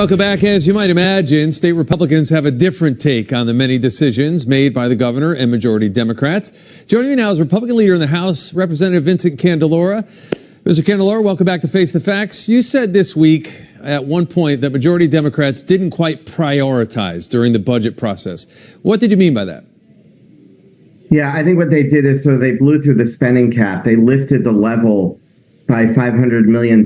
Welcome back. As you might imagine, state Republicans have a different take on the many decisions made by the governor and majority Democrats. Joining me now is Republican leader in the House, Representative Vincent Candelora. Mr. Candelora, welcome back to Face the Facts. You said this week at one point that majority Democrats didn't quite prioritize during the budget process. What did you mean by that? Yeah, I think what they did is they blew through the spending cap. They lifted the level by $500 million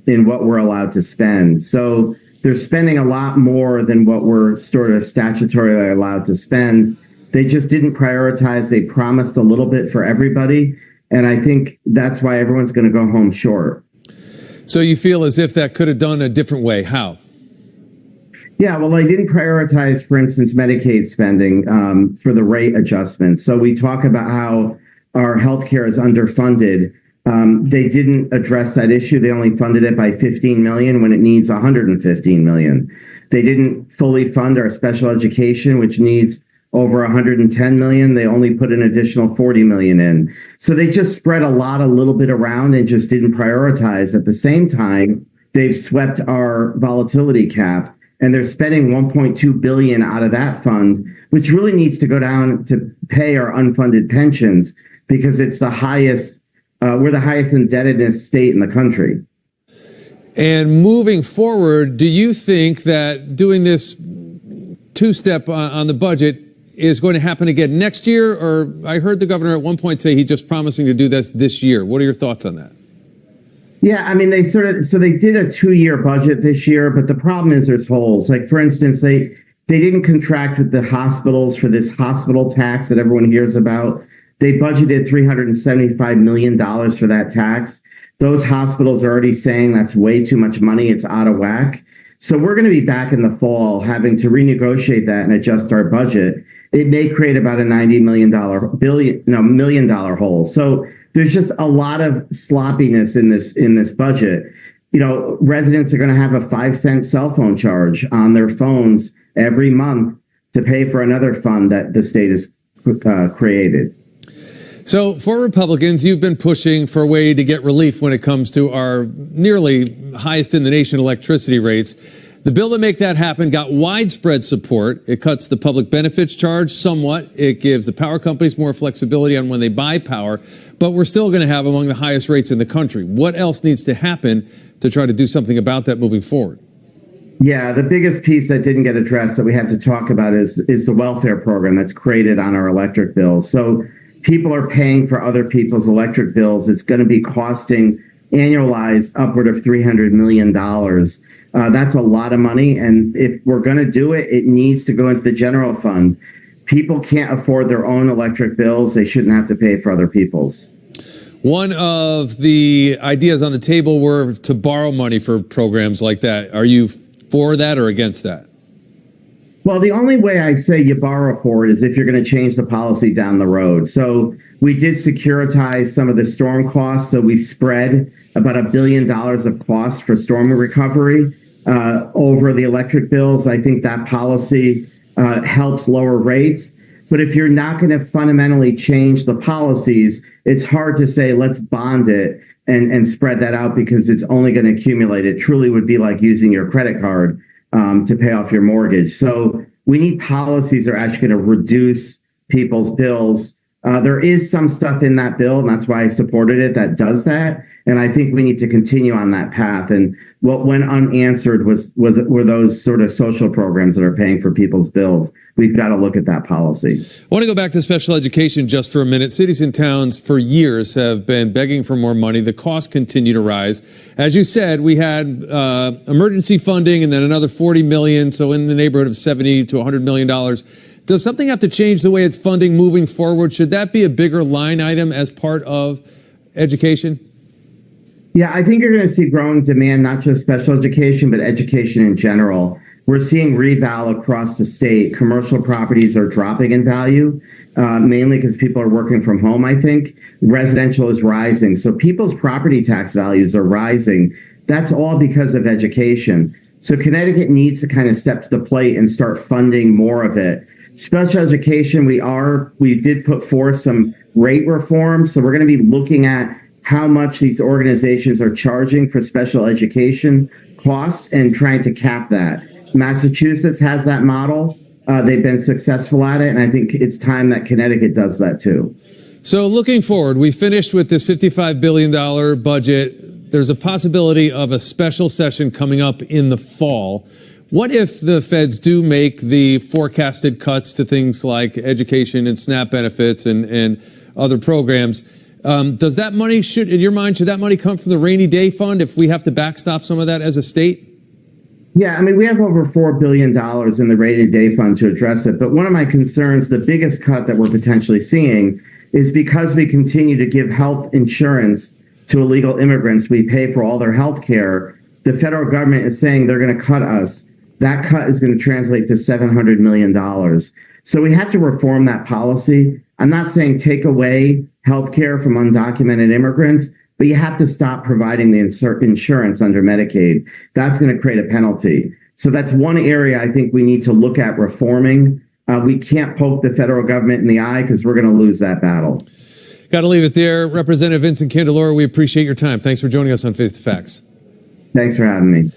in what we're allowed to spend. So they're spending a lot more than what we're sort of statutorily allowed to spend. They just didn't prioritize. They promised a little bit for everybody. And I think that's why everyone's going to go home short. So you feel as if that could have done a different way. How? Yeah, well, they didn't prioritize, for instance, Medicaid spending for the rate adjustment. So we talk about how our healthcare is underfunded. They didn't address that issue. They only funded it by $15 million when it needs $115 million. They didn't fully fund our special education, which needs over $110 million. They only put an additional $40 million in. So they just spread a little bit around and just didn't prioritize. At the same time, they've swept our volatility cap, and they're spending $1.2 billion out of that fund, which really needs to go down to pay our unfunded pensions because it's the highest. We're the highest indebtedness state in the country. And moving forward, do you think that doing this two-step on the budget is going to happen again next year? Or I heard the governor at one point say he's just promising to do this year. What are your thoughts on that? Yeah, I mean, they did a 2-year budget this year, but the problem is there's holes. Like, for instance, they didn't contract with the hospitals for this hospital tax that everyone hears about. They budgeted $375 million for that tax. Those hospitals are already saying that's way too much money. It's out of whack. So we're going to be back in the fall having to renegotiate that and adjust our budget. It may create about a $90 million hole. So there's just a lot of sloppiness in this budget. You know, residents are going to have a 5-cent cell phone charge on their phones every month to pay for another fund that the state has created. So for Republicans, you've been pushing for a way to get relief when it comes to our nearly highest in the nation electricity rates. The bill to make that happen got widespread support. It cuts the public benefits charge somewhat. It gives the power companies more flexibility on when they buy power, but we're still going to have among the highest rates in the country. What else needs to happen to try to do something about that moving forward? Yeah, the biggest piece that didn't get addressed that we have to talk about is the welfare program that's created on our electric bills. So people are paying for other people's electric bills. It's going to be costing annualized upward of $300 million. That's a lot of money. And if we're going to do it, it needs to go into the general fund. People can't afford their own electric bills. They shouldn't have to pay for other people's. One of the ideas on the table were to borrow money for programs like that. Are you for that or against that? Well, the only way I'd say you borrow for it is if you're going to change the policy down the road. So we did securitize some of the storm costs. So we spread about $1 billion of costs for storm recovery over the electric bills. I think that policy helps lower rates. But if you're not going to fundamentally change the policies, it's hard to say, let's bond it and spread that out because it's only going to accumulate. It truly would be like using your credit card to pay off your mortgage. So we need policies that are actually going to reduce people's bills. There is some stuff in that bill, and that's why I supported it, that does that. And I think we need to continue on that path. And what went unanswered were those sort of social programs that are paying for people's bills. We've got to look at that policy. I want to go back to special education just for a minute. Cities and towns for years have been begging for more money. The costs continue to rise. As you said, we had emergency funding and then another $40 million, so in the neighborhood of $70 to $100 million. Does something have to change the way it's funding moving forward? Should that be a bigger line item as part of education? Yeah, I think you're going to see growing demand, not just special education, but education in general. We're seeing reval across the state. Commercial properties are dropping in value, mainly because people are working from home, I think. Residential is rising. So people's property tax values are rising. That's all because of education. So Connecticut needs to kind of step to the plate and start funding more of it. Special education, we did put forth some rate reform. So we're going to be looking at how much these organizations are charging for special education costs and trying to cap that. Massachusetts has that model. They've been successful at it, and I think it's time that Connecticut does that too. So looking forward, we finished with this $55 billion budget. There's a possibility of a special session coming up in the fall. What if the feds do make the forecasted cuts to things like education and SNAP benefits and other programs? Does that money, in your mind, should that money come from the rainy day fund if we have to backstop some of that as a state? Yeah, I mean, we have over $4 billion in the rainy day fund to address it. But one of my concerns, the biggest cut that we're potentially seeing, is because we continue to give health insurance to illegal immigrants, we pay for all their health care. The federal government is saying they're going to cut us. That cut is going to translate to $700 million. So we have to reform that policy. I'm not saying take away health care from undocumented immigrants, but you have to stop providing the insurance under Medicaid. That's going to create a penalty. So that's one area I think we need to look at reforming. We can't poke the federal government in the eye because we're going to lose that battle. Got to leave it there. Representative Vincent Candelora, we appreciate your time. Thanks for joining us on Face the Facts. Thanks for having me.